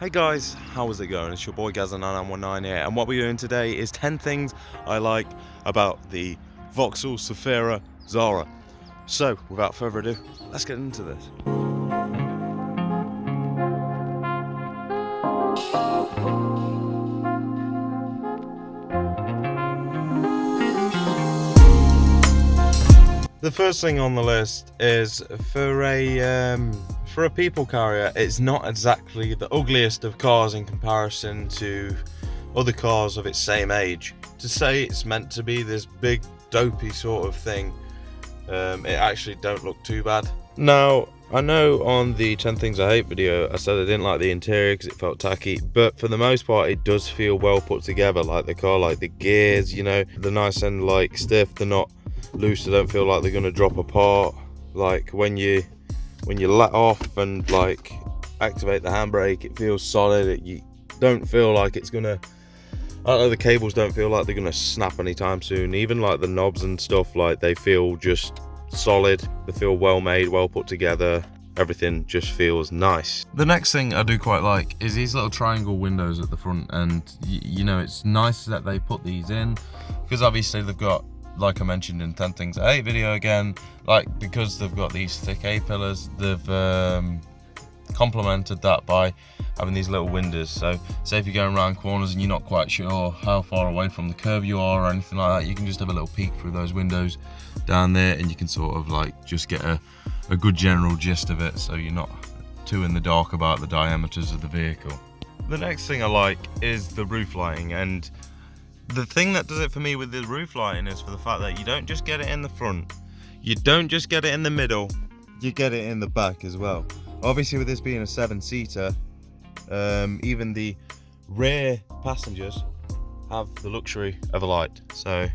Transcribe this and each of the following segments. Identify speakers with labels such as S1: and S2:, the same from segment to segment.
S1: Hey guys, how is it going? It's your boy Gazza9919 here, and what we're doing today is 10 things I like about the Vauxhall Zafira Zara. So, without further ado, let's get into this. The first thing on the list is for a people carrier. It's not exactly the ugliest of cars in comparison to other cars of its same age. To say it's meant to be this big dopey sort of thing, it actually don't look too bad. Now, I know on the 10 things I hate video I said I didn't like the interior because it felt tacky, but for the most part it does feel well put together. Like the car, like the gears, you know, they're nice and like stiff, they're not loose, they don't feel like they're gonna drop apart. Like when you let off and like activate the handbrake, it feels solid. You don't feel like it's gonna, I don't know, the cables don't feel like they're gonna snap anytime soon. Even like the knobs and stuff, like they feel just solid, they feel well made, well put together. Everything just feels nice. The next thing I do quite like is these little triangle windows at the front, and you know, it's nice that they put these in because obviously they've got, like I mentioned in 10 things I hate video again, like because they've got these thick A-pillars, they've complemented that by having these little windows. So say if you're going around corners and you're not quite sure how far away from the curb you are or anything like that, you can just have a little peek through those windows down there and you can sort of like just get a good general gist of it, so you're not too in the dark about the diameters of the vehicle. The next thing I like is the roof lighting, and the thing that does it for me with the roof lighting is for the fact that you don't just get it in the front, you don't just get it in the middle, you get it in the back as well. Obviously with this being a 7-seater, even the rear passengers have the luxury of a light. So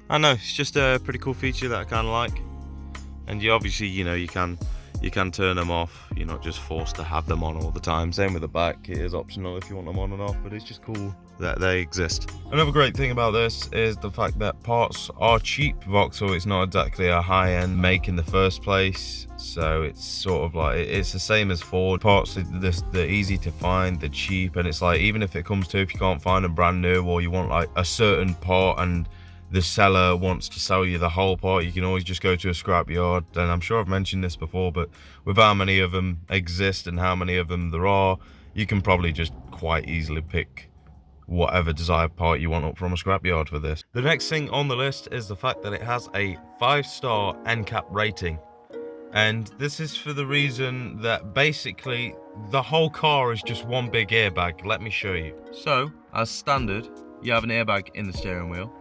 S1: I know it's just a pretty cool feature that I kind of like. And you obviously, you know, you can turn them off. You're not just forced to have them on all the time. Same with the back, it is optional if you want them on and off, but it's just cool that they exist. Another great thing about this is the fact that parts are cheap. Vauxhall, it's not exactly a high-end make in the first place, so it's sort of like, it's the same as Ford. Parts, they're easy to find, they're cheap, and it's like, even if it comes to, if you can't find them brand new, or you want like a certain part and the seller wants to sell you the whole part, you can always just go to a scrapyard. And I'm sure I've mentioned this before, but with how many of them exist and how many of them there are, you can probably just quite easily pick whatever desired part you want up from a scrapyard for this. The next thing on the list is the fact that it has a 5-star NCAP rating. And this is for the reason that basically the whole car is just one big airbag. Let me show you. So, as standard, you have an airbag in the steering wheel.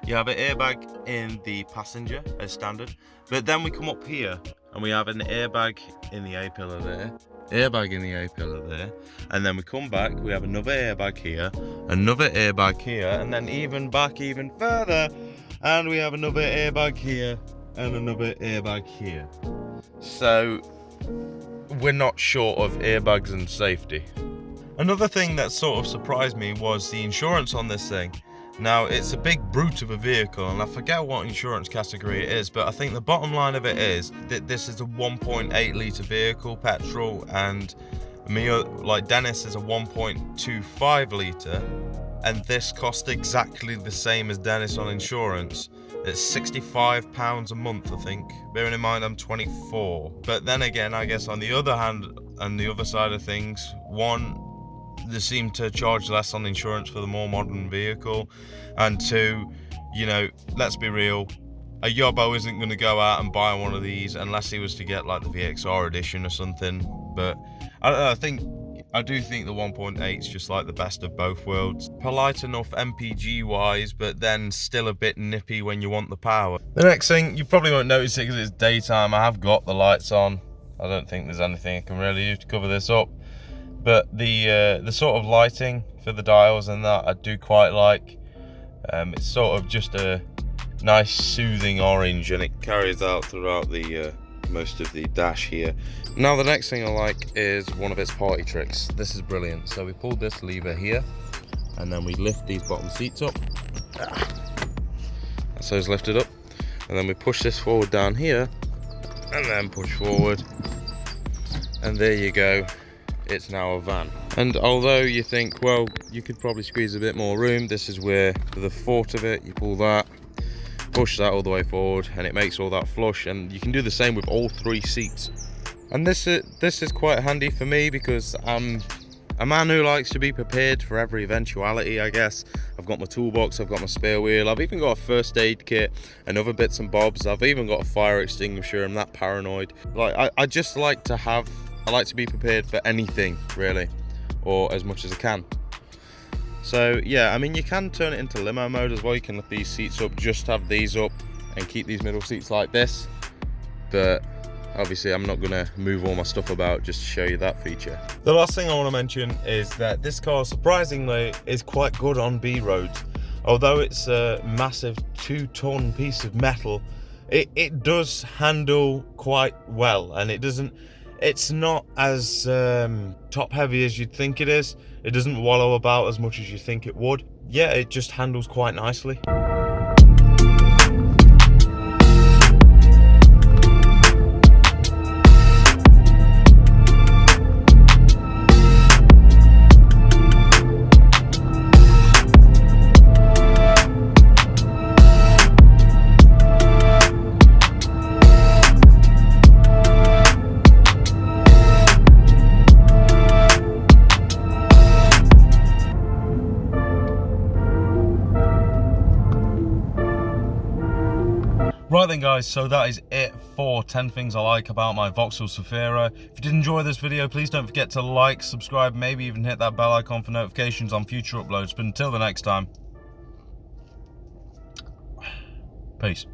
S1: You have an airbag in the passenger as standard, but then we come up here and we have an airbag in the A-pillar there, airbag in the A-pillar there, and then we come back, we have another airbag here, another airbag here, and then even back even further, and we have another airbag here and another airbag here. So we're not short of airbags and safety. Another thing that sort of surprised me was the insurance on this thing. Now, it's a big brute of a vehicle, and I forget what insurance category it is, but I think the bottom line of it is that this is a 1.8 litre vehicle, petrol, and me, like Dennis, is a 1.25 litre, and this cost exactly the same as Dennis on insurance. It's £65 a month, I think, bearing in mind I'm 24. But then again, I guess on the other hand, and the other side of things, one, they seem to charge less on insurance for the more modern vehicle, and two, you know, let's be real, a yobbo isn't going to go out and buy one of these unless he was to get like the VXR edition or something. But I do think the 1.8 is just like the best of both worlds. Polite enough MPG wise, but then still a bit nippy when you want the power. The next thing, you probably won't notice it because it's daytime. I have got the lights on. I don't think there's anything I can really do to cover this up. But the sort of lighting for the dials and that I do quite like. It's sort of just a nice soothing orange, and it carries out throughout the most of the dash here. Now the next thing I like is one of its party tricks. This is brilliant. So we pulled this lever here, and then we lift these bottom seats up. So it's lifted up, and then we push this forward down here, and then push forward, and there you go. it's now a van. And although you think, well, you could probably squeeze a bit more room, this is where the thought of it, you pull that, push that all the way forward, and it makes all that flush. And you can do the same with all 3 seats. And this is quite handy for me because I'm a man who likes to be prepared for every eventuality, I guess. I've got my toolbox, I've got my spare wheel, I've even got a first aid kit and other bits and bobs. I've even got a fire extinguisher. I'm that paranoid. Like, I just like to have, I like to be prepared for anything, really, or as much as I can. So yeah, I mean, you can turn it into limo mode as well. You can lift these seats up, just have these up and keep these middle seats like this. But obviously I'm not gonna move all my stuff about just to show you that feature. The last thing I want to mention is that this car, surprisingly, is quite good on B roads. Although it's a massive 2-ton piece of metal, it does handle quite well, and it's not as top heavy as you'd think it is. It doesn't wallow about as much as you think it would. Yeah, it just handles quite nicely. Right then guys, so that is it for 10 things I like about my Vauxhall Zafira. If you did enjoy this video, please don't forget to like, subscribe, maybe even hit that bell icon for notifications on future uploads. But until the next time, peace.